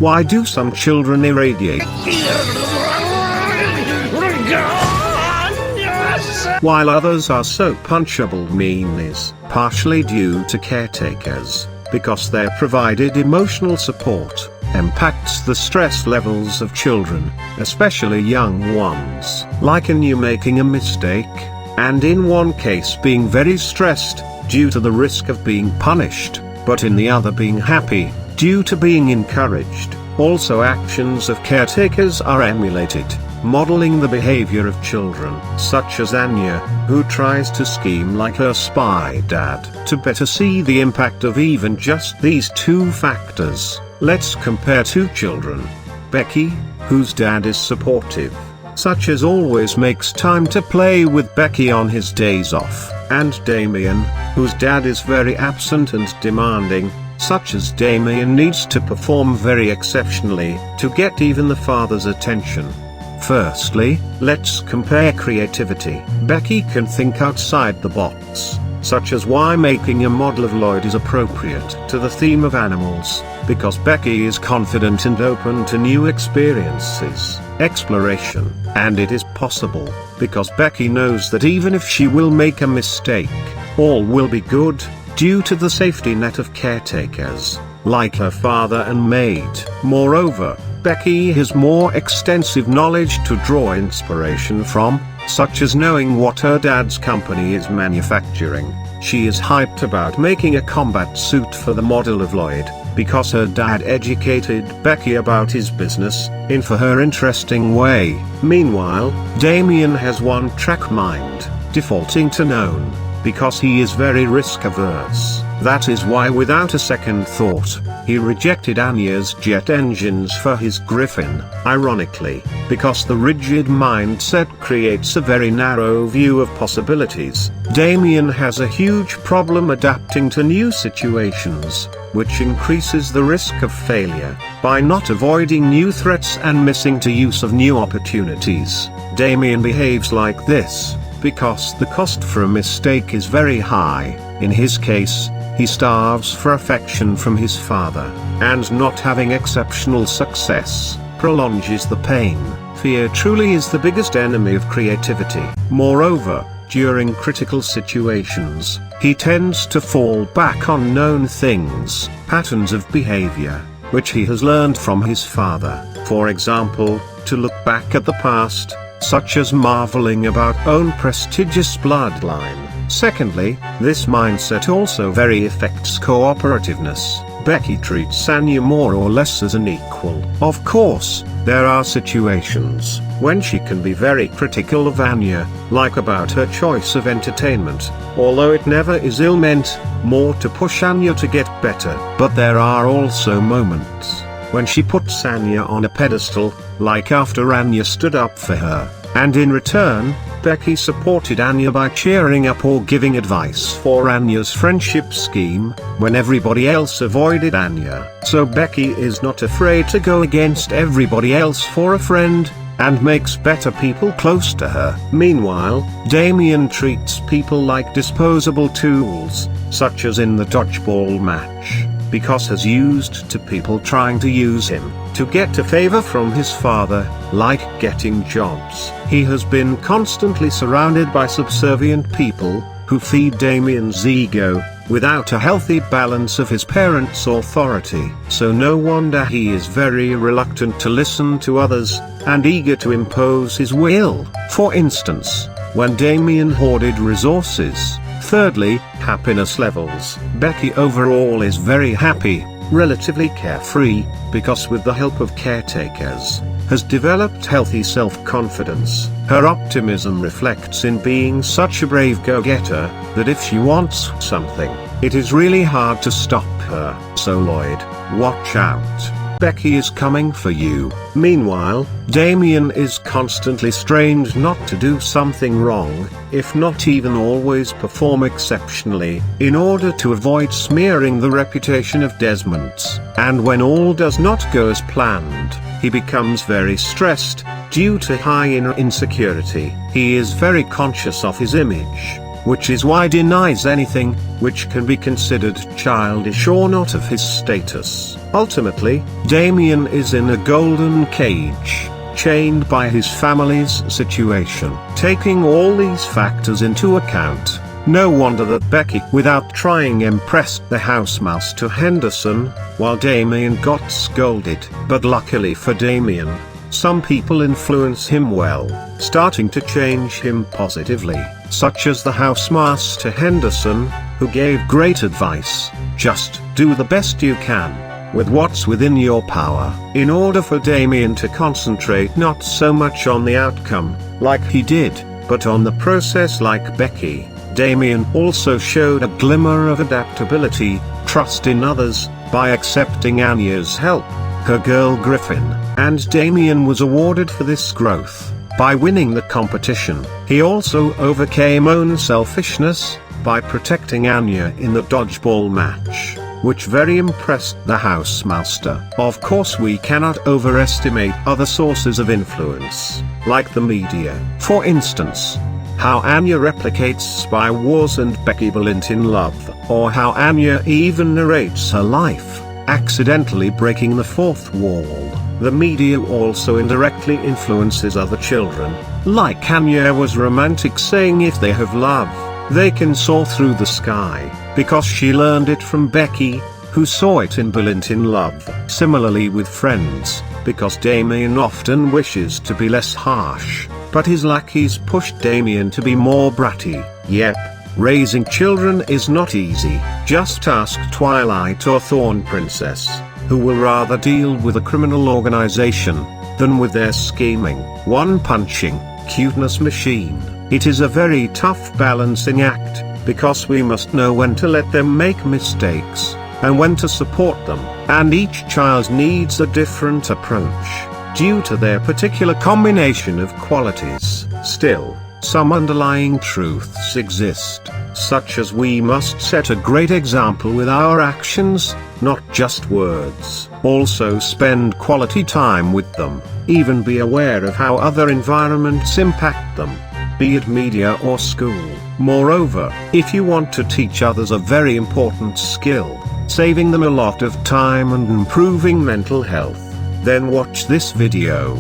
Why do some children irradiate while others are so punchable? Mean is partially due to caretakers, because their provided emotional support impacts the stress levels of children, especially young ones. Like in you making a mistake, and in one case being very stressed, due to the risk of being punished, but in the other being happy, due to being encouraged. Also actions of caretakers are emulated, modeling the behavior of children, such as Anya, who tries to scheme like her spy dad. To better see the impact of even just these two factors, let's compare two children. Becky, whose dad is supportive, such as always makes time to play with Becky on his days off, and Damien, whose dad is very absent and demanding, such as Damien needs to perform very exceptionally to get even the father's attention. Firstly, let's compare creativity. Becky can think outside the box, such as why making a model of Lloyd is appropriate to the theme of animals, because Becky is confident and open to new experiences, exploration, and it is possible, because Becky knows that even if she will make a mistake, all will be good, due to the safety net of caretakers, like her father and maid. Moreover, Becky has more extensive knowledge to draw inspiration from, such as knowing what her dad's company is manufacturing. She is hyped about making a combat suit for the model of Lloyd, because her dad educated Becky about his business, in for her interesting way. Meanwhile, Damien has one-track mind, defaulting to known, because he is very risk-averse. That is why without a second thought, he rejected Anya's jet engines for his Griffin, ironically, because the rigid mindset creates a very narrow view of possibilities. Damien has a huge problem adapting to new situations, which increases the risk of failure, by not avoiding new threats and missing the use of new opportunities. Damien behaves like this because the cost for a mistake is very high. In his case, he starves for affection from his father, and not having exceptional success prolongs the pain. Fear truly is the biggest enemy of creativity. Moreover, during critical situations, he tends to fall back on known things, patterns of behavior, which he has learned from his father. For example, to look back at the past, such as marveling about own prestigious bloodline. Secondly, this mindset also very affects cooperativeness. Becky treats Anya more or less as an equal. Of course, there are situations when she can be very critical of Anya, like about her choice of entertainment, although it never is ill-meant, more to push Anya to get better. But there are also moments when she puts Anya on a pedestal, like after Anya stood up for her, and in return, Becky supported Anya by cheering up or giving advice for Anya's friendship scheme, when everybody else avoided Anya. So Becky is not afraid to go against everybody else for a friend, and makes better people close to her. Meanwhile, Damien treats people like disposable tools, such as in the dodgeball match, because has used to people trying to use him to get a favor from his father, like getting jobs. He has been constantly surrounded by subservient people, who feed Damien's ego, without a healthy balance of his parents' authority. So no wonder he is very reluctant to listen to others, and eager to impose his will. For instance, when Damien hoarded resources. Thirdly, happiness levels. Becky overall is very happy, relatively carefree, because with the help of caretakers, has developed healthy self-confidence. Her optimism reflects in being such a brave go-getter, that if she wants something, it is really hard to stop her. So Lloyd, watch out. Becky is coming for you. Meanwhile, Damien is constantly strained not to do something wrong, if not even always perform exceptionally, in order to avoid smearing the reputation of Desmond's. And when all does not go as planned, he becomes very stressed, due to high inner insecurity. He is very conscious of his image, which is why denies anything which can be considered childish or not of his status. Ultimately, Damien is in a golden cage, chained by his family's situation. Taking all these factors into account, no wonder that Becky, without trying, impressed the housemaster to Henderson, while Damien got scolded. But luckily for Damien, some people influence him well, starting to change him positively, such as the housemaster Henderson, who gave great advice: just do the best you can, with what's within your power. In order for Damien to concentrate not so much on the outcome, like he did, but on the process like Becky, Damien also showed a glimmer of adaptability, trust in others, by accepting Anya's help, her girl Griffin, and Damien was awarded for this growth. By winning the competition, he also overcame own selfishness, by protecting Anya in the dodgeball match, which very impressed the housemaster. Of course, we cannot overestimate other sources of influence, like the media. For instance, how Anya replicates Spy Wars and Becky Billint in Love, or how Anya even narrates her life, accidentally breaking the fourth wall. The media also indirectly influences other children, like Anya was romantic, saying if they have love, they can soar through the sky, because she learned it from Becky, who saw it in Billint in Love. Similarly with friends, because Damien often wishes to be less harsh, but his lackeys pushed Damien to be more bratty. Yep, raising children is not easy. Just ask Twilight or Thorn Princess, who will rather deal with a criminal organization than with their scheming, one-punching, cuteness machine. It is a very tough balancing act, because we must know when to let them make mistakes, and when to support them, and each child needs a different approach, due to their particular combination of qualities. Still, some underlying truths exist, such as we must set a great example with our actions, not just words. Also spend quality time with them, even be aware of how other environments impact them, be it media or school. Moreover, if you want to teach others a very important skill, saving them a lot of time and improving mental health, then watch this video.